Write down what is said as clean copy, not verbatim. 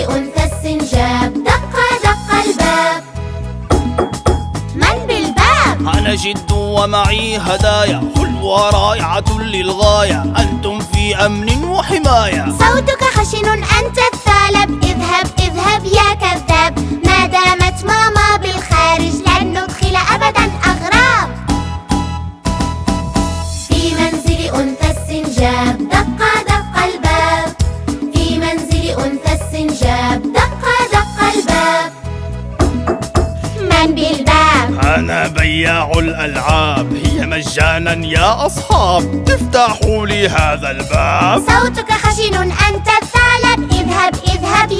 أنثى السنجاب، دق دق الباب. من بالباب؟ أنا جد ومعي هدايا حلوة رائعة للغاية، أنتم في أمن وحماية. صوتك خشن أنت الثعلب، اذهب اذهب يا كذاب. ما دامت ماما بالخارج لن ندخل أبدا أغراب. في منزل أنثى السنجاب، دق دق الباب. في منزل أنثى السنجاب، دق دق الباب. من بالباب؟ أنا بياع الألعاب، هي مجانا يا أصحاب، افتحوا لي هذا الباب. صوتك خشن أنت الثعلب، اذهب اذهب